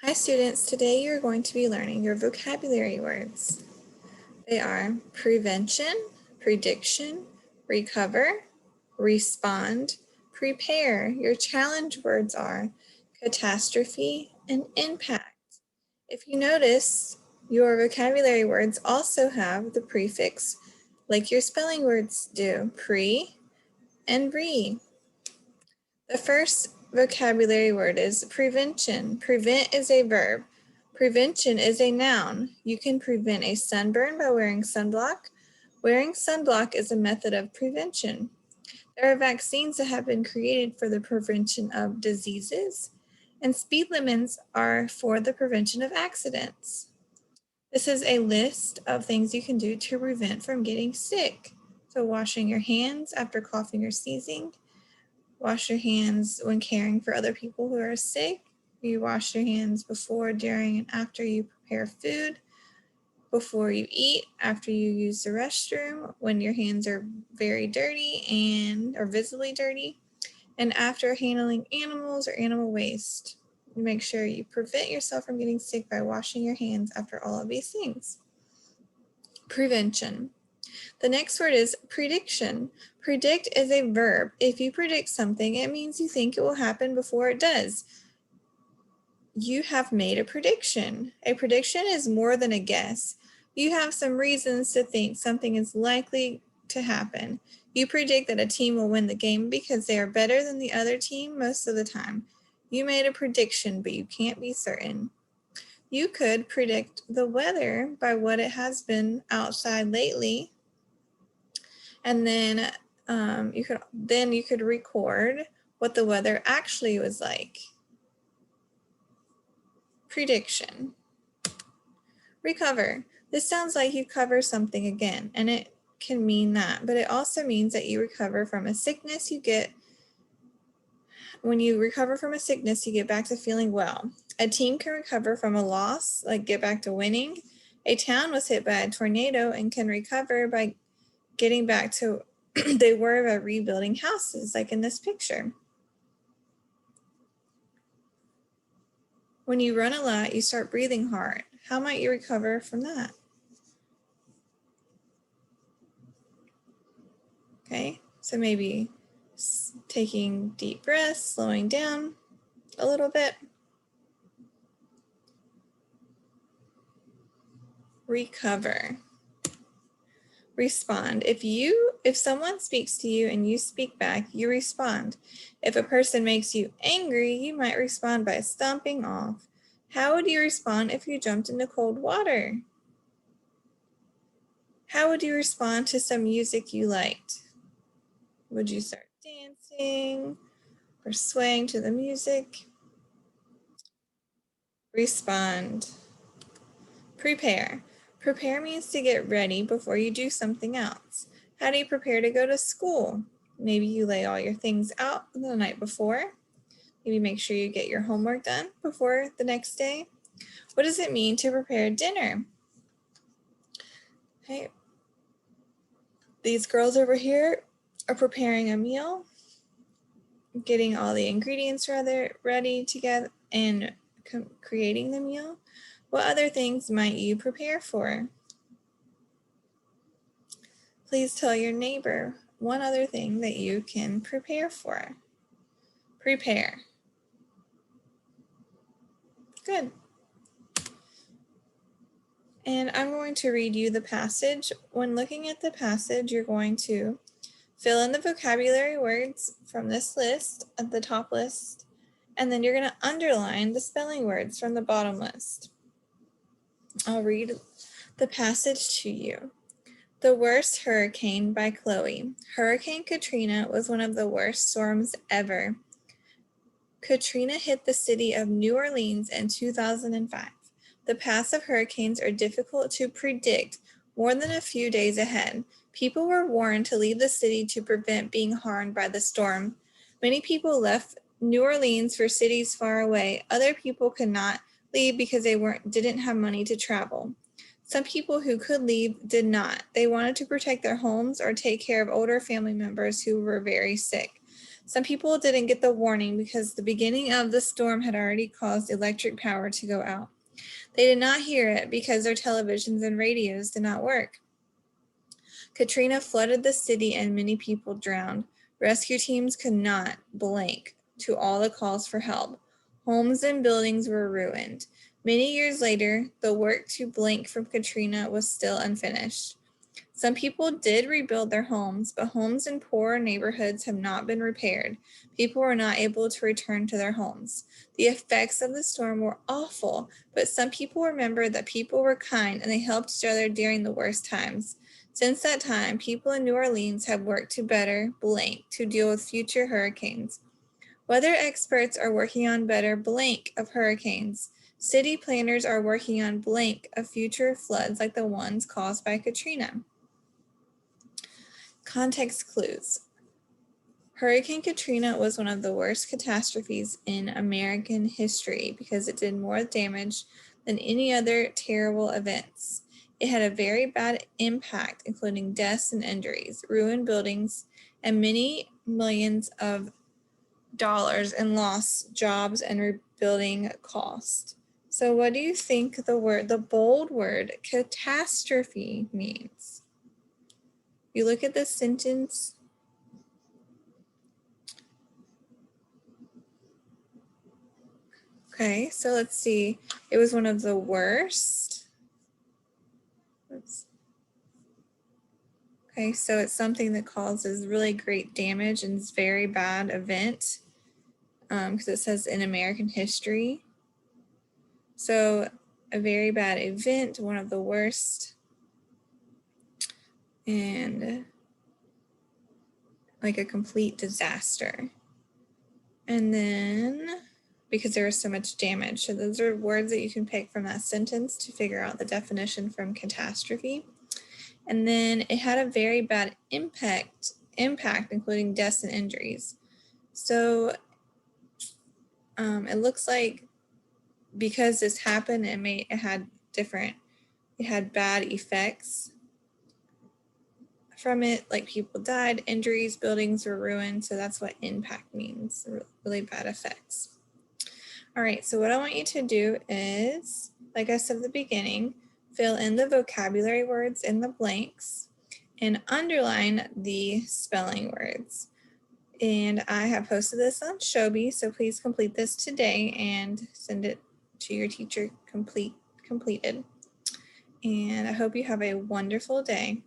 Hi students, today you're going to be learning your vocabulary words. They are prevention, prediction, recover, respond, prepare. Your challenge words are catastrophe and impact. If you notice, your vocabulary words also have the prefix like your spelling words do, pre and re. The first vocabulary word is prevention. Prevent is a verb. Prevention is a noun. You can prevent a sunburn by wearing sunblock. Wearing sunblock is a method of prevention. There are vaccines that have been created for the prevention of diseases, and speed limits are for the prevention of accidents. This is a list of things you can do to prevent from getting sick. So washing your hands after coughing or sneezing. Wash your hands when caring for other people who are sick. You wash your hands before, during, and after you prepare food, before you eat, after you use the restroom, when your hands are very dirty and are visibly dirty, and after handling animals or animal waste. You make sure you prevent yourself from getting sick by washing your hands after all of these things. Prevention. The next word is prediction. Predict is a verb. If you predict something, it means you think it will happen before it does. You have made a prediction. A prediction is more than a guess. You have some reasons to think something is likely to happen. You predict that a team will win the game because they are better than the other team most of the time. You made a prediction, but you can't be certain. You could predict the weather by what it has been outside lately. And then you could record what the weather actually was like. Prediction. Recover. This sounds like you cover something again, and it can mean that, but it also means that you recover from a sickness you get. When you recover from a sickness, you get back to feeling well. A team can recover from a loss, like get back to winning. A town was hit by a tornado and can recover by getting back to they were by rebuilding houses, like in this picture. When you run a lot, you start breathing hard. How might you recover from that? Okay, so maybe taking deep breaths, slowing down a little bit. Recover. Respond. If someone speaks to you and you speak back, you respond. If a person makes you angry, you might respond by stomping off. How would you respond if you jumped into cold water? How would you respond to some music you liked? Would you start dancing or swaying to the music? Respond. Prepare. Prepare means to get ready before you do something else. How do you prepare to go to school? Maybe you lay all your things out the night before. Maybe make sure you get your homework done before the next day. What does it mean to prepare dinner? Okay. These girls over here are preparing a meal, getting all the ingredients ready together and creating the meal. What other things might you prepare for? Please tell your neighbor one other thing that you can prepare for. Prepare. Good. And I'm going to read you the passage. When looking at the passage, you're going to fill in the vocabulary words from this list at the top list, and then you're going to underline the spelling words from the bottom list. I'll read the passage to you. The Worst Hurricane by Chloe. Hurricane Katrina was one of the worst storms ever. Katrina hit the city of New Orleans in 2005. The paths of hurricanes are difficult to predict more than a few days ahead. People were warned to leave the city to prevent being harmed by the storm. Many people left New Orleans for cities far away. Other people could not leave because they didn't have money to travel. Some people who could leave did not. They wanted to protect their homes or take care of older family members who were very sick. Some people didn't get the warning because the beginning of the storm had already caused electric power to go out. They did not hear it because their televisions and radios did not work. Katrina flooded the city and many people drowned. Rescue teams could not blank to all the calls for help. Homes and buildings were ruined. Many years later, the work to blank from Katrina was still unfinished. Some people did rebuild their homes, but homes in poorer neighborhoods have not been repaired. People were not able to return to their homes. The effects of the storm were awful, but some people remembered that people were kind and they helped each other during the worst times. Since that time, people in New Orleans have worked to better blank to deal with future hurricanes. Weather experts are working on better blank of hurricanes. City planners are working on blank of future floods like the ones caused by Katrina. Context clues. Hurricane Katrina was one of the worst catastrophes in American history because it did more damage than any other terrible events. It had a very bad impact, including deaths and injuries, ruined buildings, and many millions of dollars in lost jobs and rebuilding cost. So what do you think the bold word catastrophe means? You look at this sentence. Okay, so let's see. It was one of the worst. Okay, so it's something that causes really great damage and is very bad event because it says in American history. So a very bad event, one of the worst, and like a complete disaster. And then because there was so much damage. So those are words that you can pick from that sentence to figure out the definition from catastrophe. And then it had a very bad impact, including deaths and injuries. So it looks like because this happened, it had bad effects from it, like people died, injuries, buildings were ruined. So that's what impact means, really bad effects. All right, so what I want you to do is, like I said at the beginning, fill in the vocabulary words in the blanks and underline the spelling words. And I have posted this on Shobi, so please complete this today and send it to your teacher completed. And I hope you have a wonderful day.